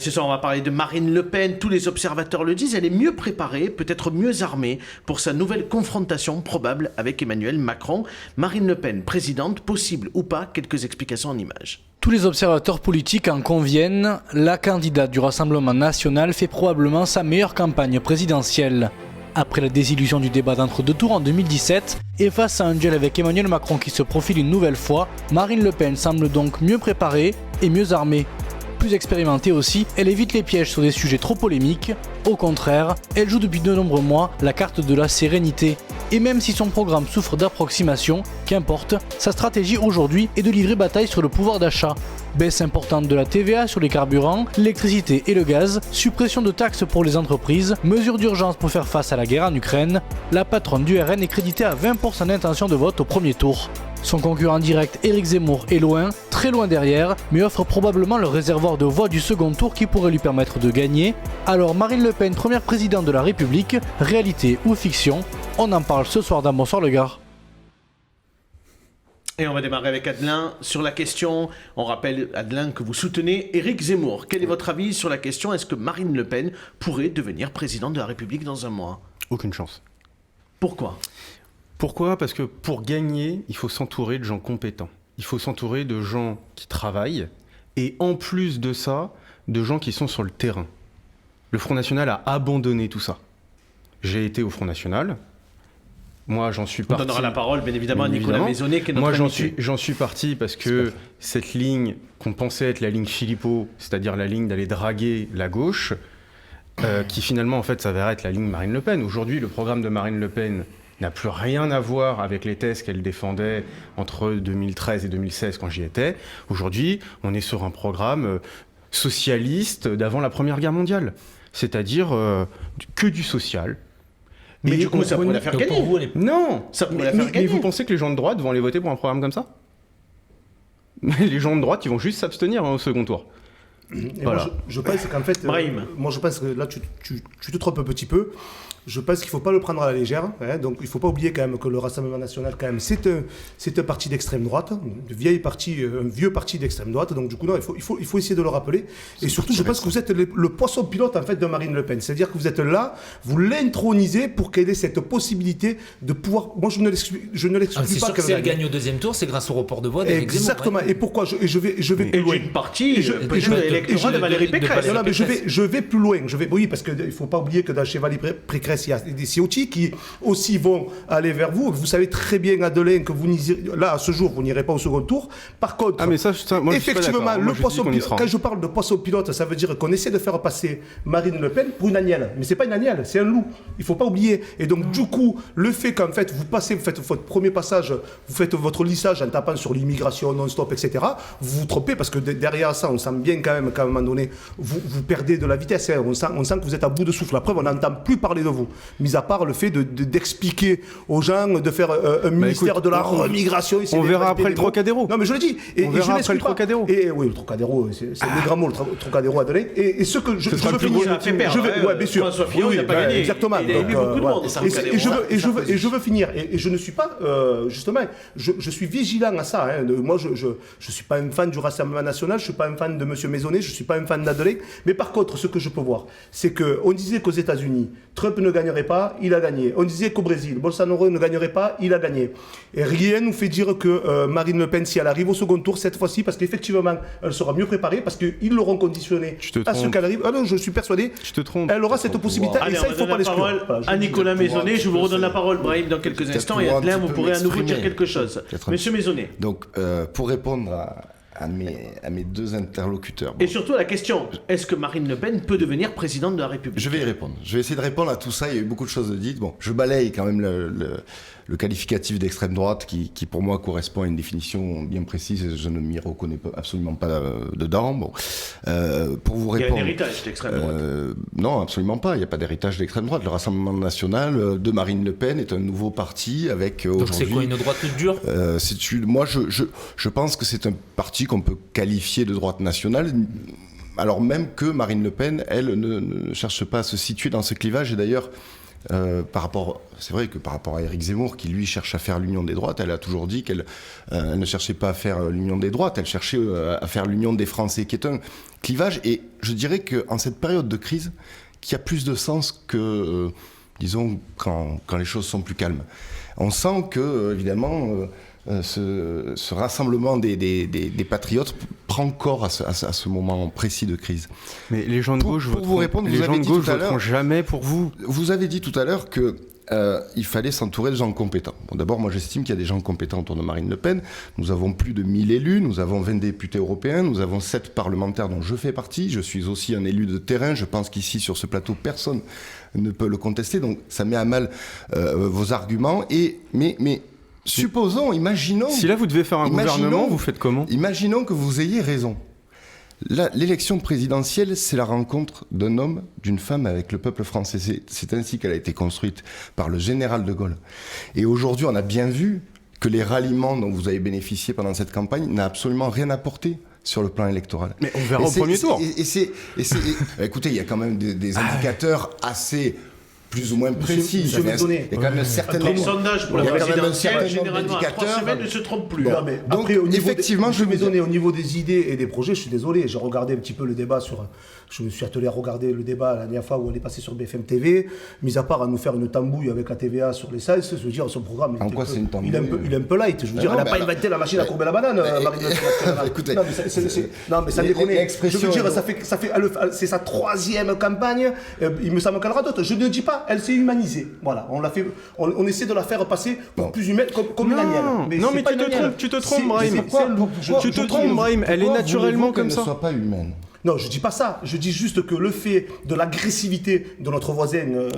Ce soir, on va parler de Marine Le Pen. Tous les observateurs le disent, elle est mieux préparée, peut-être mieux armée pour sa nouvelle confrontation probable avec Emmanuel Macron. Marine Le Pen, présidente, possible ou pas? Quelques explications en images. Tous les observateurs politiques en conviennent, la candidate du Rassemblement national fait probablement sa meilleure campagne présidentielle. Après la désillusion du débat d'entre-deux tours en 2017, et face à un duel avec Emmanuel Macron qui se profile une nouvelle fois, Marine Le Pen semble donc mieux préparée et mieux armée. Plus expérimentée aussi, elle évite les pièges sur des sujets trop polémiques. Au contraire, elle joue depuis de nombreux mois la carte de la sérénité. Et même si son programme souffre d'approximation, qu'importe, sa stratégie aujourd'hui est de livrer bataille sur le pouvoir d'achat. Baisse importante de la TVA sur les carburants, l'électricité et le gaz, suppression de taxes pour les entreprises, mesures d'urgence pour faire face à la guerre en Ukraine. La patronne du RN est créditée à 20% d'intention de vote au premier tour. Son concurrent direct Éric Zemmour est loin, très loin derrière, mais offre probablement le réservoir de voix du second tour qui pourrait lui permettre de gagner. Alors Marine Le Pen, première présidente de la République, réalité ou fiction? On en parle ce soir dans Bonsoir le Gard. Et on va démarrer avec Adelin sur la question. On rappelle, Adelin, que vous soutenez Éric Zemmour. Quel est votre avis sur la question? Est-ce que Marine Le Pen pourrait devenir présidente de la République dans un mois? Aucune chance. Pourquoi? Pourquoi? Parce que pour gagner, il faut s'entourer de gens compétents. Il faut s'entourer de gens qui travaillent et en plus de ça, de gens qui sont sur le terrain. Le Front National a abandonné tout ça. J'ai été au Front National. Moi, j'en suis parti. On donnera la parole, bien évidemment, à Nicolas Maisonnet, qui est notre invité. Moi, j'en suis parti parce que cette ligne qu'on pensait être la ligne Philippot, c'est-à-dire la ligne d'aller draguer la gauche, qui finalement, en fait, s'avère être la ligne Marine Le Pen. Aujourd'hui, le programme de Marine Le Pen n'a plus rien à voir avec les thèses qu'elle défendait entre 2013 et 2016 quand j'y étais. Aujourd'hui, on est sur un programme socialiste d'avant la Première Guerre mondiale, c'est-à-dire que du social. Mais du coup, ça pourrait la faire gagner. Non, ça pourrait la faire gagner. Mais vous pensez que les gens de droite vont aller voter pour un programme comme ça? Les gens de droite, ils vont juste s'abstenir au second tour. Voilà. Moi, je pense qu'en fait, moi je pense que là tu te trompes un petit peu. Je pense qu'il ne faut pas le prendre à la légère. Donc il ne faut pas oublier quand même que le Rassemblement national, quand même, c'est un parti d'extrême droite, un vieux parti d'extrême droite. Donc du coup, non, il faut essayer de le rappeler. Et surtout, je pense que vous êtes le poisson pilote en fait de Marine Le Pen. C'est-à-dire que vous êtes là, vous l'intronisez pour qu'elle ait cette possibilité de pouvoir. Moi, je ne l'exclus pas. C'est sûr que si elle gagne au deuxième tour, c'est grâce au report de voix. Exactement. Et pourquoi je vais plus loin. Une partie électorale de Valérie Pécresse. Non, mais je vais plus loin. Oui, parce qu'il ne faut pas oublier que chez Valérie Pécresse, il y a des COT qui aussi vont aller vers vous. Vous savez très bien, Adelin, que là, à ce jour, vous n'irez pas au second tour. Par contre, moi, effectivement, le poisson pilote, quand je parle de poisson pilote, ça veut dire qu'on essaie de faire passer Marine Le Pen pour une agnelle. Mais ce n'est pas une agnelle, c'est un loup. Il ne faut pas oublier. Et donc, du coup, le fait qu'en fait, vous faites votre premier passage, vous faites votre lissage en tapant sur l'immigration non-stop, etc., vous vous trompez parce que derrière ça, on sent bien quand même qu'à un moment donné, vous perdez de la vitesse. On sent que vous êtes à bout de souffle. La preuve, on n'entend plus parler de vous. Mis à part le fait d'expliquer aux gens, de faire un ministère de la remigration. On verra après le Trocadéro. Non, mais je le dis. On verra après le Trocadéro. Oui, le Trocadéro, c'est des grands mots, le Trocadéro, Adelin. Et ce que je veux finir. Oui, bien sûr. François Fillon, il n'a pas gagné. Exactement. Il a élu beaucoup de monde. Et je veux finir. Et je ne suis pas, justement, je suis vigilant à ça. Moi, je ne suis pas un fan du Rassemblement national, je ne suis pas un fan de M. Maisonnet, je ne suis pas un fan d'Adelin. Mais par contre, ce que je peux voir, c'est qu'on disait qu'aux États-Unis, Trump ne gagnerait pas, il a gagné. On disait qu'au Brésil, Bolsonaro ne gagnerait pas, il a gagné. Et rien ne nous fait dire que Marine Le Pen, si elle arrive au second tour, cette fois-ci, parce qu'effectivement, elle sera mieux préparée, parce qu'ils l'auront conditionné à ce qu'elle arrive. Ah non, je suis persuadé. Je te trompe. Elle aura cette possibilité. Allez, et ça, il ne faut pas l'exclure. À Nicolas Maisonnet, je vous redonne la parole, Brahim, dans quelques instants. Et Adelin, vous pourrez à nouveau dire quelque chose. Monsieur Maisonnet. Donc, pour répondre à mes deux interlocuteurs. Et surtout la question, est-ce que Marine Le Pen peut devenir présidente de la République? Je vais y répondre. Je vais essayer de répondre à tout ça. Il y a eu beaucoup de choses dites. Bon, je balaye quand même le qualificatif d'extrême droite qui pour moi correspond à une définition bien précise et je ne m'y reconnais absolument pas dedans. Bon, pour vous répondre... Il y a un héritage d'extrême droite. Non, absolument pas. Il n'y a pas d'héritage d'extrême droite. Le Rassemblement national de Marine Le Pen est un nouveau parti avec aujourd'hui... Donc c'est quoi, une droite toute dure? Moi, je pense que c'est un parti qu'on peut qualifier de droite nationale, alors même que Marine Le Pen, elle, ne cherche pas à se situer dans ce clivage. Et d'ailleurs, par rapport, c'est vrai que par rapport à Éric Zemmour, qui lui cherche à faire l'union des droites, elle a toujours dit qu'elle ne cherchait pas à faire l'union des droites, elle cherchait à faire l'union des Français, qui est un clivage. Et je dirais qu'en cette période de crise, qui a plus de sens que, disons, quand les choses sont plus calmes. On sent que, évidemment, ce rassemblement des patriotes prend corps à ce moment précis de crise. Mais les gens de gauche voteront jamais pour vous. Vous avez dit tout à l'heure que il fallait s'entourer de gens compétents. Bon, d'abord, moi j'estime qu'il y a des gens compétents autour de Marine Le Pen. Nous avons plus de 1000 élus, nous avons 20 députés européens, nous avons 7 parlementaires dont je fais partie. Je suis aussi un élu de terrain. Je pense qu'ici, sur ce plateau, personne ne peut le contester. Donc ça met à mal vos arguments. Mais supposons, imaginons... Si là vous devez faire un gouvernement, vous faites comment ? Imaginons que vous ayez raison. L'élection présidentielle, c'est la rencontre d'un homme, d'une femme avec le peuple français. C'est ainsi qu'elle a été construite par le général de Gaulle. Et aujourd'hui, on a bien vu que les ralliements dont vous avez bénéficié pendant cette campagne n'ont absolument rien apporté sur le plan électoral. Mais on verra au premier tour. Écoutez, il y a quand même des indicateurs assez... plus ou moins précis. Il y a quand même un certain nombre. Les sondages pour la présidentielle, généralement, à 3 semaines, ne se trompent plus. Non, mais donc, après, effectivement, je vais donner au niveau des idées et des projets, je suis désolé, j'ai regardé un petit peu le débat sur... Je me suis attelé à regarder le débat la dernière fois où on est passé sur BFM TV, mis à part à nous faire une tambouille avec la TVA sur les salles, je veux dire, son programme, il est un peu light. Je veux dire, elle n'a pas inventé la machine à courber la banane, Marine Le Pen. Écoutez, non, mais ça déconne. Je veux dire, c'est sa 3e campagne, il me semble qu'elle radote. Je ne dis pas, elle s'est humanisée. Voilà, on essaie de la faire passer pour plus humaine, comme une agnelle. Non, mais tu te trompes, Brahim. Tu te trompes, Brahim. Elle est naturellement comme ça. Elle ne soit pas humaine. Non, je dis pas ça. Je dis juste que le fait de l'agressivité de notre voisine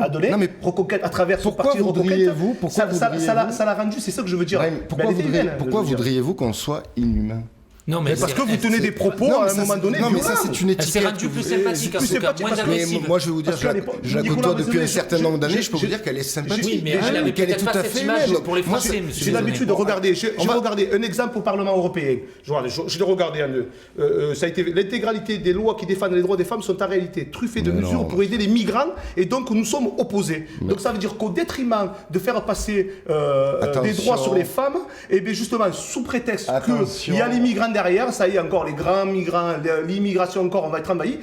Adelin, Reconquête, à travers son parti Reconquête, ça l'a rendu, c'est ça que je veux dire. Pourquoi voudriez-vous qu'on soit inhumain ? Non, mais parce que vous tenez des propos à un moment donné. Non, mais ça, c'est une étiquette. Elle s'est rendue plus sympathique, en tout cas, moins agressive. Moi, je vais vous dire, je la côtoie depuis un certain nombre d'années, je peux vous dire qu'elle est sympathique. Oui, mais elle avait qu'elle est tout à fait humaine. Pour les Français, monsieur. J'ai l'habitude de regarder. J'ai regardé un exemple au Parlement européen. Je l'ai regardé ça a été l'intégralité des lois qui défendent les droits des femmes sont en réalité truffées de mesures pour aider les migrants, et donc nous sommes opposés. Donc ça veut dire qu'au détriment de faire passer des droits sur les femmes, et bien justement sous prétexte qu'il y a les migrants derrière, ça y est, encore les grands migrants, l'immigration encore, on va être envahi.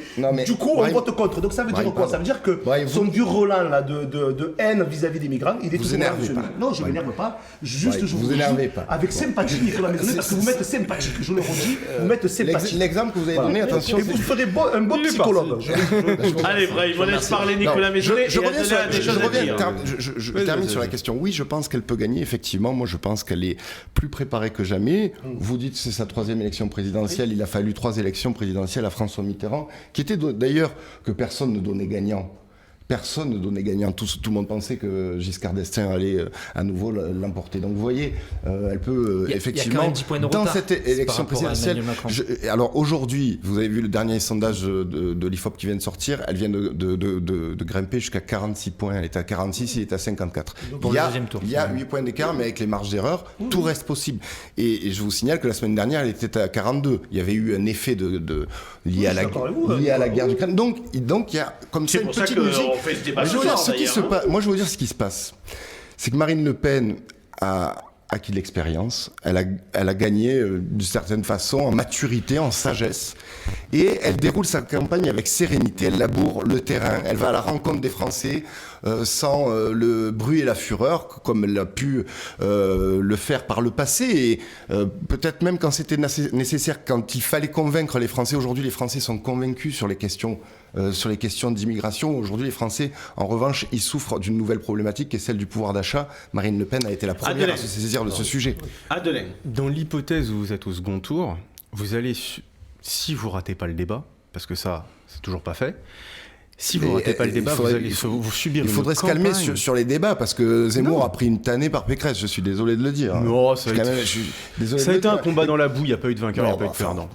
Du coup, on vote contre. Donc ça veut dire quoi ? Ça veut dire que son dur relent là de haine vis-à-vis des migrants, il est vous énervez pas. Non, je ne m'énerve pas. Juste, je vous énervez pas. Avec sympathie, Nicolas Maisonneuve, parce que vous mettez sympathique. Je le redis, vous mettez sympathie. L'exemple que vous avez donné, attention. Et vous ferez un bon psychologue. Allez, Brahim, on laisse parler Nicolas Maisonneuve. Je termine sur la question. Oui, je pense qu'elle peut gagner. Effectivement, moi, je pense qu'elle est plus préparée que jamais. Vous dites que c'est sa 3e élection présidentielle. Il a fallu 3 élections présidentielles à François Mitterrand, qui était d'ailleurs que personne ne donnait gagnant. Personne ne donnait gagnant. Tout le monde pensait que Giscard d'Estaing allait à nouveau l'emporter. Donc vous voyez, elle peut effectivement, dans cette élection présidentielle... Alors aujourd'hui, vous avez vu le dernier sondage de l'IFOP qui vient de sortir, elle vient de grimper jusqu'à 46 points. Elle était à 46, il est à 54. Il y a 8 points d'écart, mais avec les marges d'erreur, tout reste possible. Et je vous signale que la semaine dernière, elle était à 42. Il y avait eu un effet lié à la guerre d'Ukraine. Donc il y a comme ça une petite musique. Moi, je vais vous dire ce qui se passe. C'est que Marine Le Pen a acquis de l'expérience. Elle a gagné d'une certaine façon en maturité, en sagesse. Et elle déroule sa campagne avec sérénité. Elle laboure le terrain. Elle va à la rencontre des Français sans le bruit et la fureur, comme elle a pu le faire par le passé. Et peut-être même quand c'était nécessaire, quand il fallait convaincre les Français. Aujourd'hui, les Français sont convaincus sur les questions d'immigration. Aujourd'hui, les Français, en revanche, ils souffrent d'une nouvelle problématique qui est celle du pouvoir d'achat. Marine Le Pen a été la première à se saisir de ce sujet. Adelin. Dans l'hypothèse où vous êtes au second tour, vous allez, si vous ratez pas le débat, parce que ça, c'est toujours pas fait, si vous ratez pas le débat, vous allez vous subir une campagne. Il faudrait se calmer sur les débats, parce que Zemmour a pris une tannée par Pécresse, je suis désolé de le dire. Non, ça a été un combat dans la boue, il n'y a pas eu de vainqueur, il n'y a pas eu de perdant.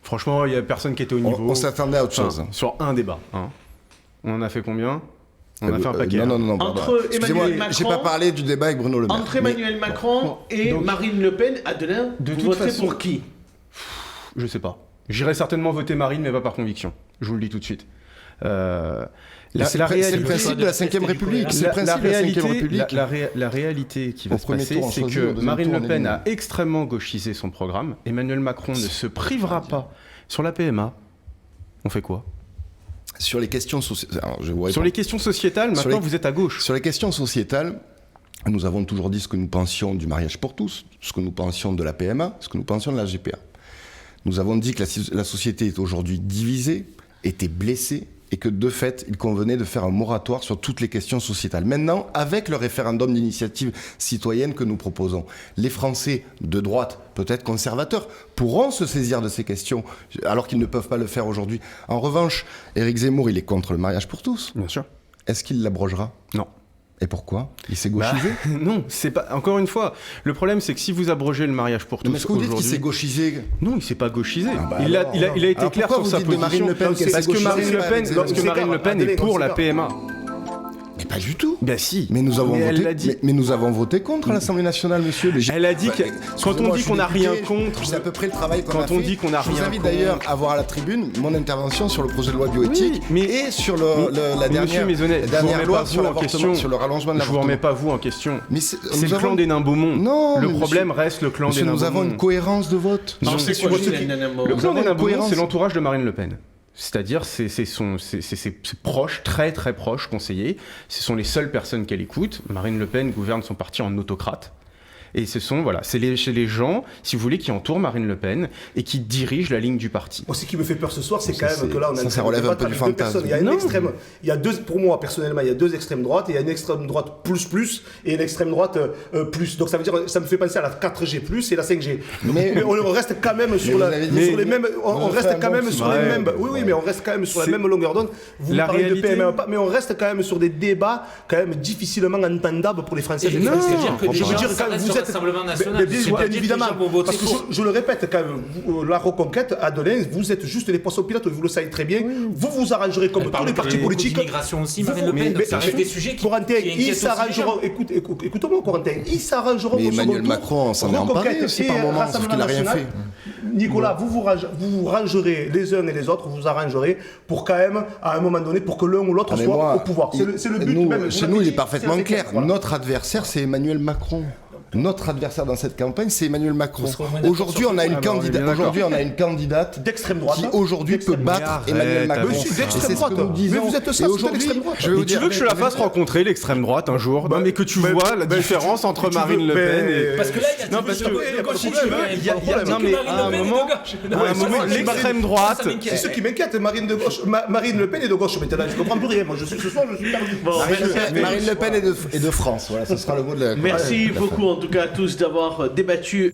Franchement, il n'y a personne qui était au niveau. On s'attendait à autre chose. Sur un débat. On en a fait combien ? On a fait un paquet. Non. Excusez-moi, j'ai pas parlé du débat avec Bruno Le Maire. Entre Emmanuel Macron et Marine Le Pen, Adelin, vous voterez pour qui ? Je sais pas. J'irai certainement voter Marine, mais pas par conviction. Je vous le dis tout de suite. C'est le principe de la 5ème République. C'est le principe de la 5ème République. La réalité qui va Au se premier passer, tour, on c'est choisit, que au deuxième Marine tour, Le on Pen élimine. a extrêmement gauchisé son programme. Emmanuel Macron ne se privera pas sur la PMA. On fait quoi? Sur les questions sociétales, Sur les questions sociétales, maintenant vous êtes à gauche. Sur les questions sociétales, nous avons toujours dit ce que nous pensions du mariage pour tous, ce que nous pensions de la PMA, ce que nous pensions de la GPA. Nous avons dit que la société est aujourd'hui divisée, était blessée, et que de fait, il convenait de faire un moratoire sur toutes les questions sociétales. Maintenant, avec le référendum d'initiative citoyenne que nous proposons, les Français de droite, peut-être conservateurs, pourront se saisir de ces questions, alors qu'ils ne peuvent pas le faire aujourd'hui. En revanche, Éric Zemmour, il est contre le mariage pour tous. Bien sûr. Est-ce qu'il l'abrogera? Non. Et pourquoi? Il s'est gauchisé? Non, c'est pas. Encore une fois, le problème c'est que si vous abrogez le mariage pour tous Mais est-ce que vous dites qu'il s'est gauchisé? Non, il s'est pas gauchisé. il a été alors clair sur sa dites de position. Marine Le Pen qu'elle Parce s'est que Marine Le Pen, gauchisée? Marine Le Pen est pour la PMA. Mais pas du tout. Ben si. Mais nous avons elle l'a voté. dit. Mais nous avons voté contre à l'Assemblée nationale, monsieur. Elle a dit que quand on dit qu'on n'a rien contre, contre, c'est à peu près le travail qu'on a fait. quand on dit qu'on n'a Je vous rien invite contre. d'ailleurs à voir à la tribune mon intervention sur le projet de loi bioéthique Oui, mais- et sur la Monsieur dernière, Maisonnet, je vous remets loi pas sur vous en question. l'avortement, sur le rallongement de Je vous l'avortement. remets pas vous en question. Mais C'est le clan des nains Beaumont. Non, le mais problème monsieur- reste le clan Monsieur, des nains nous avons Beaumont. une cohérence de vote. Non, C'est c'est quoi, quoi, Gilles Nana Le Beaumont clan des nains Beaumont, cohérence. c'est l'entourage de Marine Le Pen. C'est-à-dire, c'est ses proches, très très proches conseillers. Ce sont les seules personnes qu'elle écoute. Marine Le Pen gouverne son parti en autocrate. Et c'est les gens, si vous voulez, qui entourent Marine Le Pen et qui dirigent la ligne du parti. Moi, ce qui me fait peur ce soir, c'est Ça, quand même que là, on a ça relève un peu du fantasme. Il y a une Non. extrême, il y a deux, pour moi, personnellement, il y a deux extrêmes droites, et il y a une extrême droite plus et une extrême droite plus. Donc ça veut dire, ça me fait penser à la 4G plus et la 5G. Mais- Mais on reste quand même sur, vous avez dit- sur les mêmes, on vous reste avez quand même fait un sur bon les petit- mêmes. Oui, mais on reste quand même sur la C'est- même longueur d'onde. Vous La parlez réalité- de PME, mais on reste quand même sur des débats quand même difficilement entendables pour les Français. Et les Français. c'est-à-dire que Je les veux gens dire, quand s'arrêtent vous sur êtes l'Assemblement mais national. bien C'est-à-dire que les évidemment, gens vont voter parce que pour. je le répète quand même, la reconquête, Adelin, vous êtes juste les poissons pilotes, vous le savez très bien. Vous vous arrangerez comme Elle tous parle les partis politiques. d'immigration aussi, Vous- Marine Le Pen. mais- Ça reste des sujets qui Corentin, inquiètent ils aussi s'arrangeront. les gens. Écoute-moi, Corentin, ils s'arrangeront. Mais au second Emmanuel tour. Macron s'en est Reconquête emparé aussi et par moment, sauf Rassemblement qu'il a rien national. fait. Nicolas, vous rangerez les uns et les autres, vous arrangerez pour quand même, à un moment donné, pour que l'un ou l'autre Ah, mais soit moi, au pouvoir. C'est le but. nous, même, chez vous nous, il l'avez est dit, parfaitement c'est assez clair. voilà. Notre adversaire, c'est Emmanuel Macron. Notre adversaire dans cette campagne, c'est Emmanuel Macron. Vous serez au moins d'accord Aujourd'hui, sur on a ce une point. candidate. bien Aujourd'hui, on a une candidate D'extrême droite. qui aujourd'hui peut D'extrême battre droite. Emmanuel Arrête, Macron. mais c'est Et d'extrême c'est ce que droite. nous disons. Mais vous êtes ça, Et c'est de aujourd'hui, l'extrême droite. je vais vous Mais tu dire. veux que je te la fasse rencontrer l'extrême droite un jour? Non, mais que tu vois la différence entre Marine Le Pen et. Parce que là, il y a Non, parce que- le gauchisme. il y a- non, mais à un moment, l'extrême droite. C'est ce qui m'inquiète, Marine Le Pen est de gauche maintenant, je comprends plus rien. Moi, ce soir, je suis perdu. Marine Le Pen est de France. Voilà, ce sera le mot de la. Merci beaucoup en tout cas à tous d'avoir débattu.